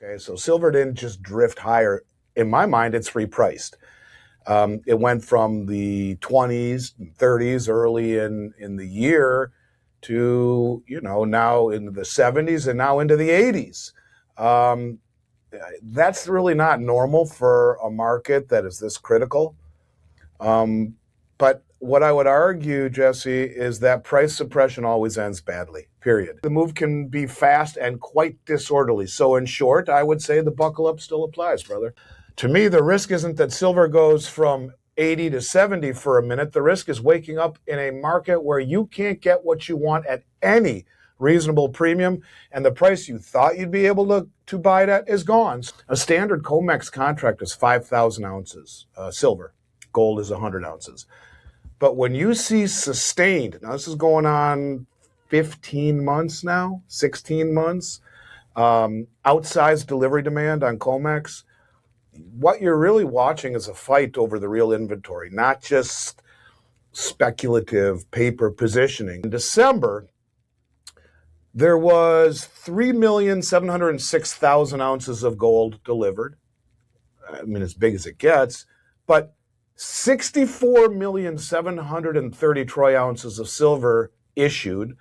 Okay, so silver didn't just drift higher. In my mind, it's repriced. It went from the 20s, 30s early in the year to, now into the 70s and now into the 80s. That's really not normal for a market that is this critical. But what I would argue, Jesse, is that price suppression always ends badly, period. The move can be fast and quite disorderly. So in short, I would say the buckle up still applies, brother. To me, the risk isn't that silver goes from 80 to 70 for a minute. The risk is waking up in a market where you can't get what you want at any reasonable premium, and the price you thought you'd be able to buy it at is gone. A standard COMEX contract is 5,000 ounces silver. Gold is 100 ounces. But when you see sustained, now this is going on 15 months now, 16 months, outsized delivery demand on COMEX, what you're really watching is a fight over the real inventory, not just speculative paper positioning. In December, there was 3,706,000 ounces of gold delivered. I mean, as big as it gets, but 64,730 troy ounces of silver issued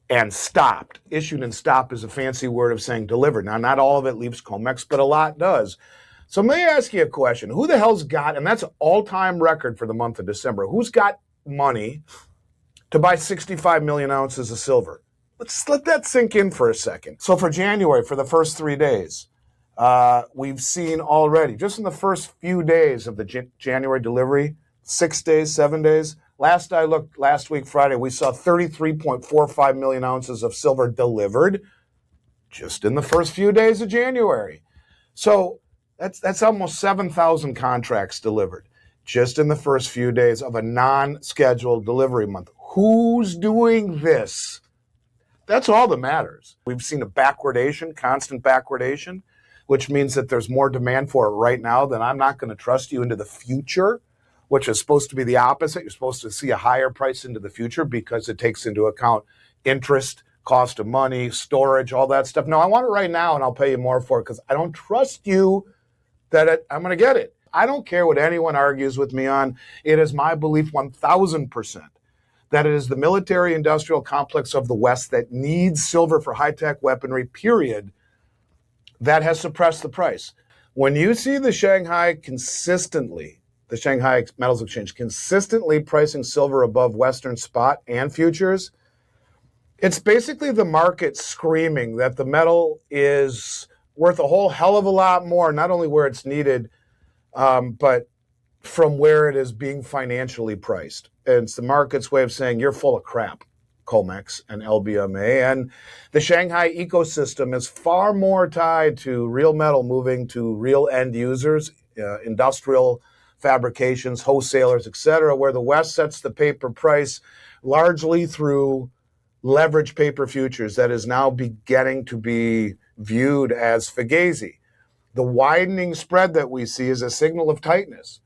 and stopped. Issued and stopped is a fancy word of saying delivered. Now, not all of it leaves COMEX, but a lot does. So let me ask you a question. Who the hell's got, and that's an all-time record for the month of December, who's got money to buy 65 million ounces of silver? Let's let that sink in for a second. So for January, for the first 3 days, we've seen already, just in the first few days of the January delivery, 6 days, 7 days, last I looked, last week, Friday, we saw 33.45 million ounces of silver delivered just in the first few days of January. So that's almost 7,000 contracts delivered just in the first few days of a non-scheduled delivery month. Who's doing this? That's all that matters. We've seen a backwardation, constant backwardation, which means that there's more demand for it right now than I'm not going to trust you into the future, which is supposed to be the opposite. You're supposed to see a higher price into the future because it takes into account interest, cost of money, storage, all that stuff. No, I want it right now and I'll pay you more for it because I don't trust you that I'm going to get it. I don't care what anyone argues with me on. It is my belief 1,000% that it is the military-industrial complex of the West that needs silver for high-tech weaponry, period, that has suppressed the price. When you see the Shanghai Metals Exchange consistently pricing silver above Western spot and futures, it's basically the market screaming that the metal is worth a whole hell of a lot more, not only where it's needed, but from where it is being financially priced. And it's the market's way of saying you're full of crap, COMEX and LBMA. And the Shanghai ecosystem is far more tied to real metal moving to real end users, industrial fabrications, wholesalers, etc., where the West sets the paper price largely through leverage paper futures that is now beginning to be viewed as fugazi. The widening spread that we see is a signal of tightness.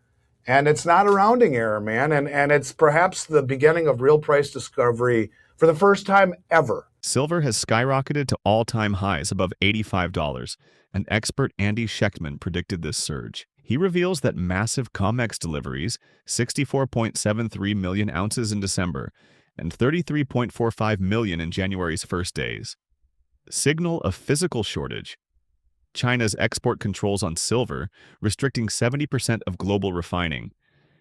And it's not a rounding error, man. And it's perhaps the beginning of real price discovery for the first time ever. Silver has skyrocketed to all-time highs above $85, and expert Andy Schechtman predicted this surge. He reveals that massive COMEX deliveries, 64.73 million ounces in December, and 33.45 million in January's first days, signal a physical shortage. China's export controls on silver, restricting 70% of global refining,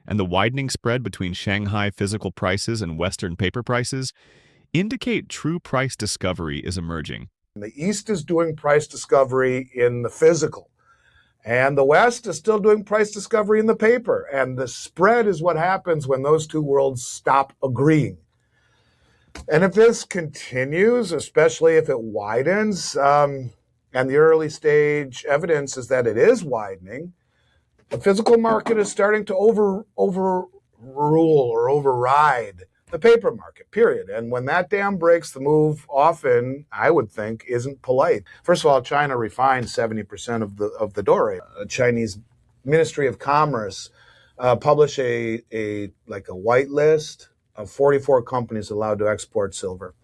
and the widening spread between Shanghai physical prices and Western paper prices indicate true price discovery is emerging. The East is doing price discovery in the physical, and the West is still doing price discovery in the paper. And the spread is what happens when those two worlds stop agreeing. And if this continues, especially if it widens, and the early stage evidence is that it is widening, the physical market is starting to overrule or override the paper market, period. And when that dam breaks, the move often, I would think, isn't polite. First of all, China refined 70% of the doré. The Chinese Ministry of Commerce published a white list of 44 companies allowed to export silver.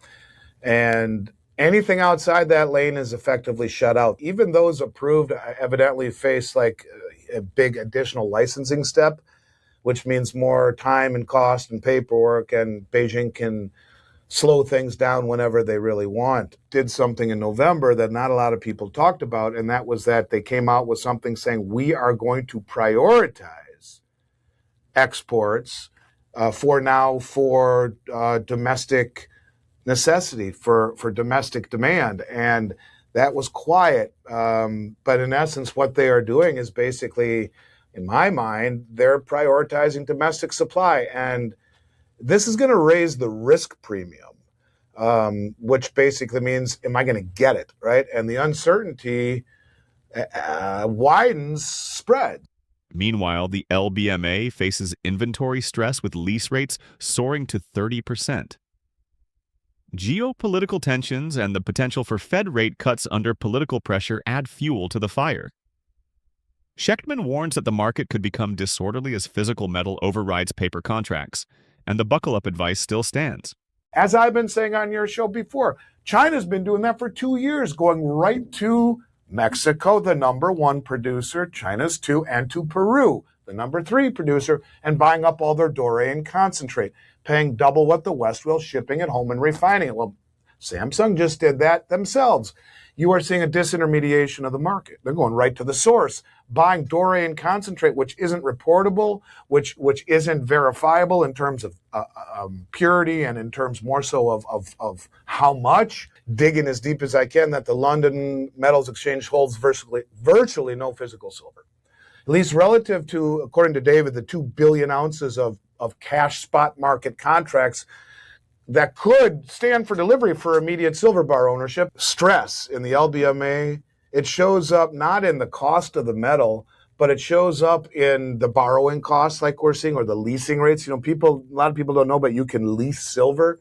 And Anything outside that lane is effectively shut out. Even those approved evidently face like a big additional licensing step, which means more time and cost and paperwork, and Beijing can slow things down whenever they really want. Did something in November that not a lot of people talked about, and that was that they came out with something saying we are going to prioritize exports for domestic necessity, for domestic demand. And that was quiet. But in essence, what they are doing is basically, in my mind, they're prioritizing domestic supply. And this is going to raise the risk premium, which basically means, am I going to get it, right? And the uncertainty widens spread. Meanwhile, the LBMA faces inventory stress with lease rates soaring to 30%. Geopolitical tensions and the potential for Fed rate cuts under political pressure add fuel to the fire. Schechtman warns that the market could become disorderly as physical metal overrides paper contracts, and the buckle-up advice still stands. As I've been saying on your show before, China's been doing that for 2 years, going right to Mexico, the number 1 producer, China's 2, and to Peru, the number 3 producer, and buying up all their doré and concentrate, paying double what the West will, shipping it home and refining it. Well, Samsung just did that themselves. You are seeing a disintermediation of the market. They're going right to the source, buying doré and concentrate, which isn't reportable, which isn't verifiable in terms of purity and in terms more so of how much. Digging as deep as I can that the London Metals Exchange holds virtually no physical silver, at least relative to, according to David, the 2 billion ounces of cash spot market contracts that could stand for delivery for immediate silver bar ownership. Stress in the LBMA, it shows up not in the cost of the metal, but it shows up in the borrowing costs like we're seeing, or the leasing rates. You know, a lot of people don't know, but you can lease silver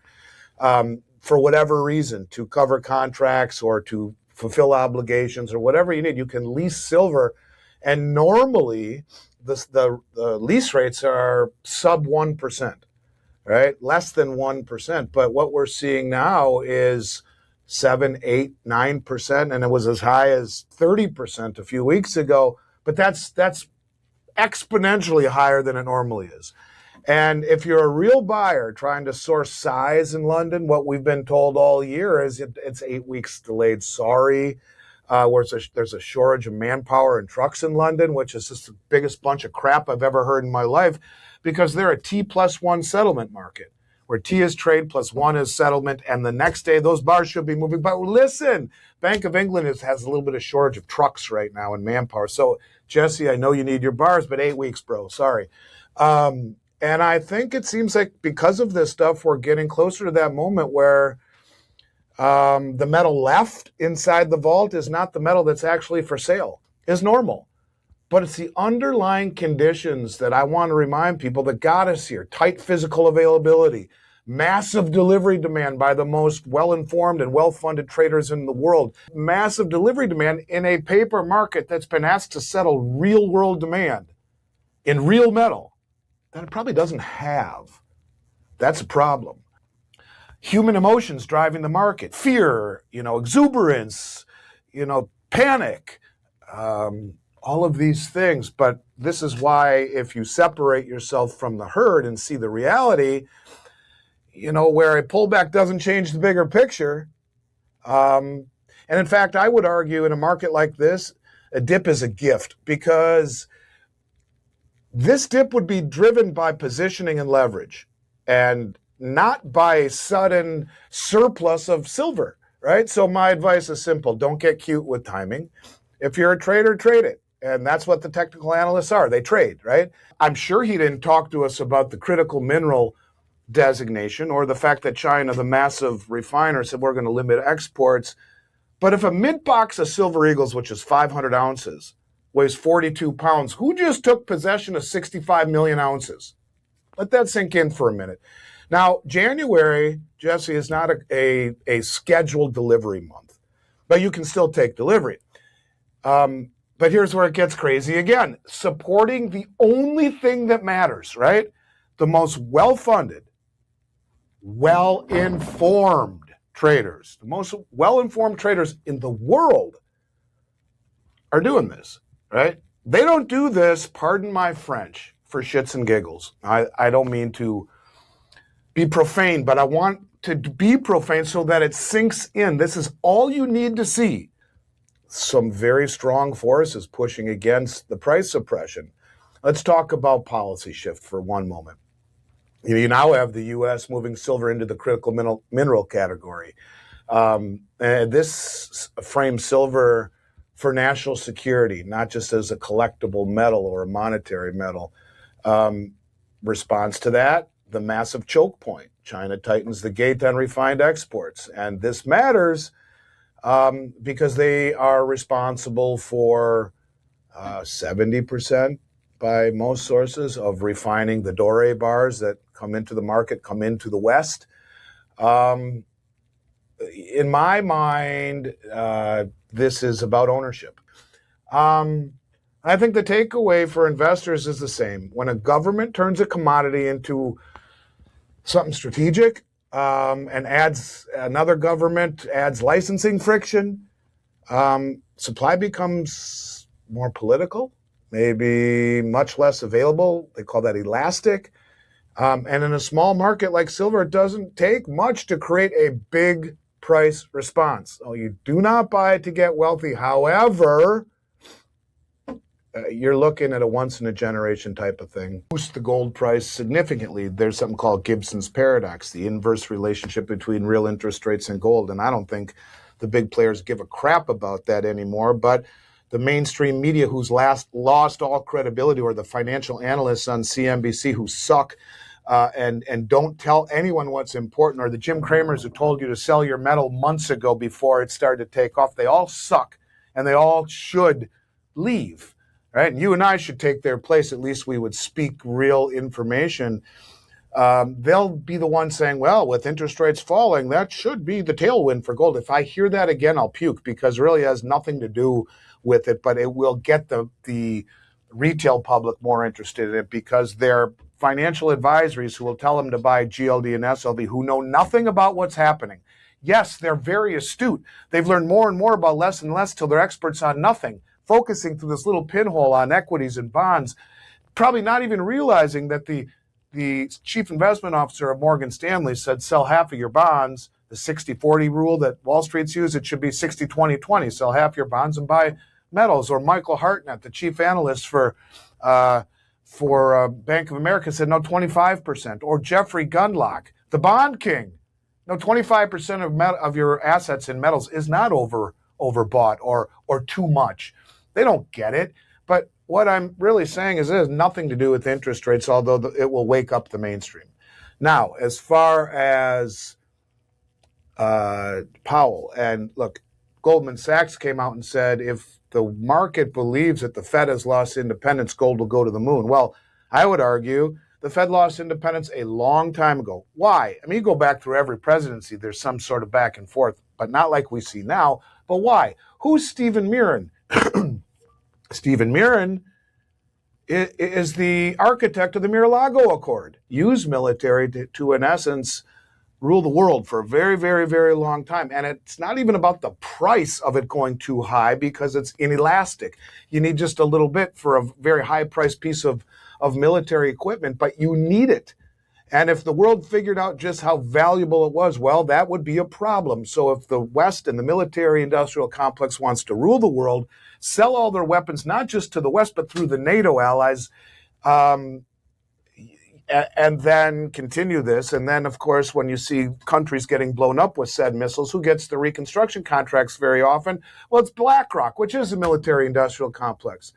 for whatever reason, to cover contracts or to fulfill obligations or whatever you need. You can lease silver, and normally the lease rates are sub 1%. Right? Less than 1%. But what we're seeing now is 7, 8, 9%, and it was as high as 30% a few weeks ago. But that's exponentially higher than it normally is. And if you're a real buyer trying to source size in London, what we've been told all year is it's 8 weeks delayed. Sorry. Where there's a shortage of manpower and trucks in London, which is just the biggest bunch of crap I've ever heard in my life, because they're a T+1 settlement market, where T is trade plus 1 is settlement, and the next day those bars should be moving. But listen, Bank of England has a little bit of shortage of trucks right now and manpower. So, Jesse, I know you need your bars, but 8 weeks, bro. Sorry. And I think it seems like because of this stuff, we're getting closer to that moment where the metal left inside the vault is not the metal that's actually for sale, is normal. But it's the underlying conditions that I want to remind people that got us here. Tight physical availability, massive delivery demand by the most well-informed and well-funded traders in the world, massive delivery demand in a paper market that's been asked to settle real-world demand in real metal that it probably doesn't have. That's a problem. Human emotions driving the market, fear, exuberance, panic, all of these things. But this is why if you separate yourself from the herd and see the reality, where a pullback doesn't change the bigger picture. And in fact, I would argue in a market like this, a dip is a gift, because this dip would be driven by positioning and leverage and not by sudden surplus of silver, right? So my advice is simple. Don't get cute with timing. If you're a trader, trade it. And that's what the technical analysts are. They trade, right? I'm sure he didn't talk to us about the critical mineral designation or the fact that China, the massive refiner, said we're going to limit exports. But if a mint box of Silver Eagles, which is 500 ounces, weighs 42 pounds, who just took possession of 65 million ounces? Let that sink in for a minute. Now, January, Jesse, is not a scheduled delivery month, but you can still take delivery. But here's where it gets crazy again. Supporting the only thing that matters, right? The most well-funded, well-informed traders, the most well-informed traders in the world are doing this, right? They don't do this, pardon my French, for shits and giggles. I don't mean to be profane, but I want to be profane so that it sinks in. This is all you need to see. Some very strong forces pushing against the price suppression. Let's talk about policy shift for one moment. You now have the U.S. moving silver into the critical mineral category. And this frames silver for national security, not just as a collectible metal or a monetary metal. Response to that, the massive choke point. China tightens the gate on refined exports. And this matters because they are responsible for 70% by most sources of refining the doré bars that come into the market, come into the West. In my mind, this is about ownership. I think the takeaway for investors is the same. When a government turns a commodity into something strategic and adds another government, adds licensing friction, supply becomes more political, maybe much less available. They call that elastic. And in a small market like silver, it doesn't take much to create a big price response. Oh, you do not buy it to get wealthy. However, you're looking at a once-in-a-generation type of thing. Boost the gold price significantly. There's something called Gibson's paradox, the inverse relationship between real interest rates and gold. And I don't think the big players give a crap about that anymore. But the mainstream media, who's lost all credibility, or the financial analysts on CNBC who suck and don't tell anyone what's important, or the Jim Cramers who told you to sell your metal months ago before it started to take off, they all suck, and they all should leave. Right? And you and I should take their place. At least we would speak real information. They'll be the ones saying, well, with interest rates falling, that should be the tailwind for gold. If I hear that again, I'll puke, because it really has nothing to do with it, but it will get the retail public more interested in it, because they're financial advisories who will tell them to buy GLD and SLV, who know nothing about what's happening. Yes, they're very astute. They've learned more and more about less and less till they're experts on nothing, focusing through this little pinhole on equities and bonds, probably not even realizing that the chief investment officer of Morgan Stanley said, sell half of your bonds. The 60-40 rule that Wall Street's used, it should be 60-20-20. Sell half your bonds and buy metals. Or Michael Hartnett, the chief analyst for Bank of America, said, no, 25%. Or Jeffrey Gundlach, the bond king. No, 25% of your assets in metals is not overbought or too much. They don't get it. But what I'm really saying is it has nothing to do with interest rates, although it will wake up the mainstream. Now, as far as Powell, and look, Goldman Sachs came out and said, if the market believes that the Fed has lost independence, gold will go to the moon. Well, I would argue the Fed lost independence a long time ago. Why? I mean, you go back through every presidency, there's some sort of back and forth, but not like we see now. But why? Who's Stephen Mirren? Stephen Mirren is the architect of the Mar-a-Lago Accord. Use military to, in essence, rule the world for a very, very, very long time. And it's not even about the price of it going too high, because it's inelastic. You need just a little bit for a very high-priced piece of military equipment, but you need it. And if the world figured out just how valuable it was, well, that would be a problem. So if the West and the military-industrial complex wants to rule the world, sell all their weapons, not just to the West, but through the NATO allies, and then continue this. And then, of course, when you see countries getting blown up with said missiles, who gets the reconstruction contracts very often? Well, it's BlackRock, which is a military-industrial complex.